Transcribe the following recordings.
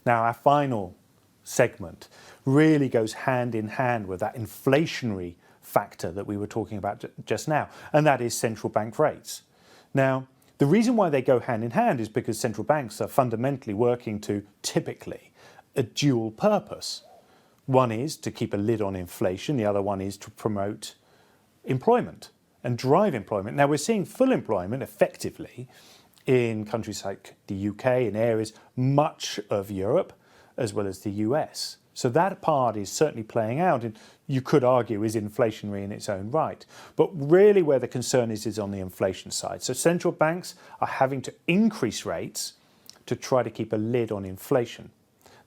Now, our final segment really goes hand in hand with that inflationary factor that we were talking about just now, and that is central bank rates. Now, the reason why they go hand in hand is because central banks are fundamentally working to typically a dual purpose. One is to keep a lid on inflation, the other one is to promote employment and drive employment. Now, we're seeing full employment effectively in countries like the UK, in areas much of Europe, as well as the US. So that part is certainly playing out, and you could argue is inflationary in its own right. But really where the concern is on the inflation side. So central banks are having to increase rates to try to keep a lid on inflation.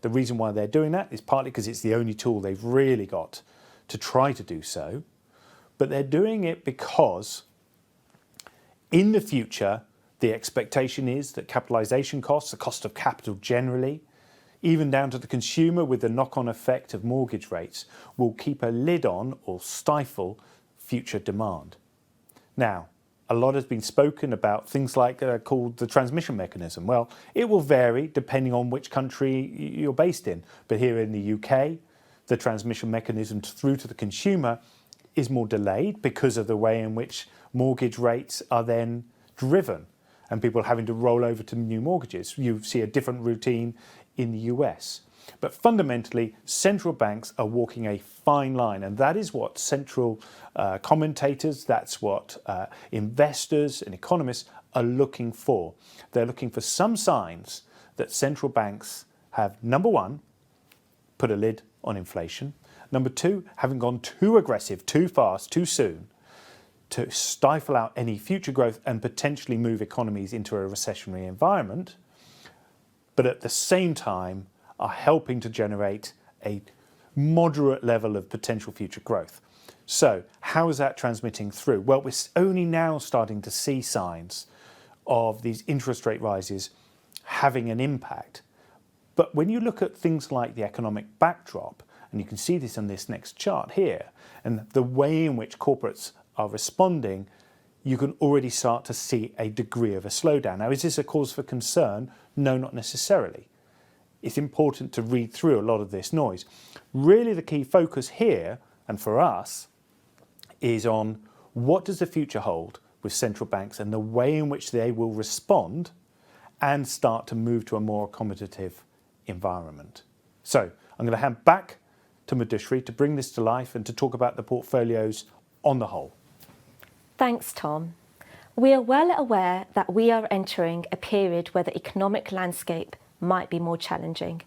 The reason why they're doing that is partly because it's the only tool they've really got to try to do so. But they're doing it because in the future, the expectation is that capitalisation costs, the cost of capital generally, even down to the consumer with the knock-on effect of mortgage rates, will keep a lid on or stifle future demand. Now, a lot has been spoken about things like called the transmission mechanism. Well, it will vary depending on which country you're based in. But here in the UK, the transmission mechanism through to the consumer is more delayed because of the way in which mortgage rates are then driven and people having to roll over to new mortgages. You see a different routine in the US. But fundamentally, central banks are walking a fine line, and that is what central commentators, that's what investors and economists are looking for. They're looking for some signs that central banks have, number one, put a lid on inflation. Number two, having gone too aggressive, too fast, too soon to stifle out any future growth and potentially move economies into a recessionary environment, but at the same time are helping to generate a moderate level of potential future growth. So how is that transmitting through? Well, we're only now starting to see signs of these interest rate rises having an impact. But when you look at things like the economic backdrop, and you can see this on this next chart here, and the way in which corporates are responding, you can already start to see a degree of a slowdown. Now, is this a cause for concern? No, not necessarily. It's important to read through a lot of this noise. Really, the key focus here, and for us, is on what does the future hold with central banks and the way in which they will respond and start to move to a more accommodative environment. So I'm going to hand back to Madhushree to bring this to life and to talk about the portfolios on the whole. Thanks, Tom. We are well aware that we are entering a period where the economic landscape might be more challenging.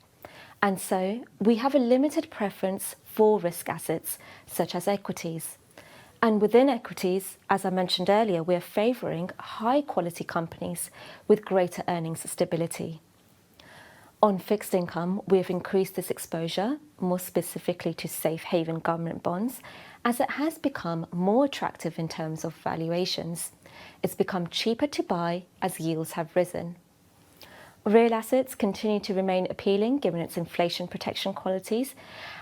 And so we have a limited preference for risk assets, such as equities. And within equities, as I mentioned earlier, we are favouring high quality companies with greater earnings stability. On fixed income, we have increased this exposure, more specifically to safe haven government bonds, as it has become more attractive in terms of valuations. It's become cheaper to buy as yields have risen. Real assets continue to remain appealing given its inflation protection qualities,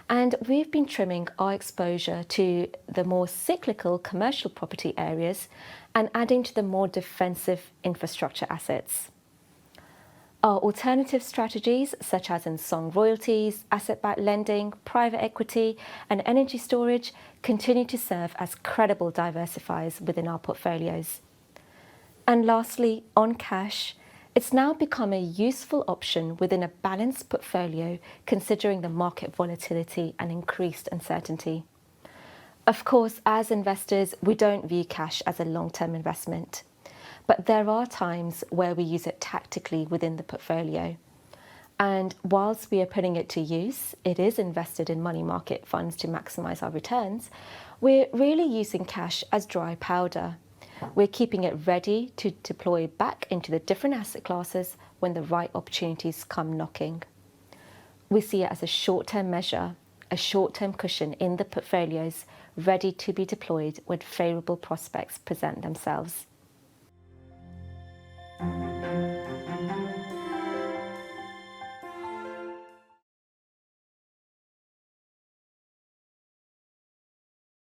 and we've been trimming our exposure to the more cyclical commercial property areas and adding to the more defensive infrastructure assets. Our alternative strategies, such as in song royalties, asset-backed lending, private equity, and energy storage, continue to serve as credible diversifiers within our portfolios. And lastly, on cash, it's now become a useful option within a balanced portfolio, considering the market volatility and increased uncertainty. Of course, as investors, we don't view cash as a long-term investment. But there are times where we use it tactically within the portfolio. And whilst we are putting it to use, it is invested in money market funds to maximise our returns, we're really using cash as dry powder. We're keeping it ready to deploy back into the different asset classes when the right opportunities come knocking. We see it as a short-term measure, a short-term cushion in the portfolios, ready to be deployed when favourable prospects present themselves.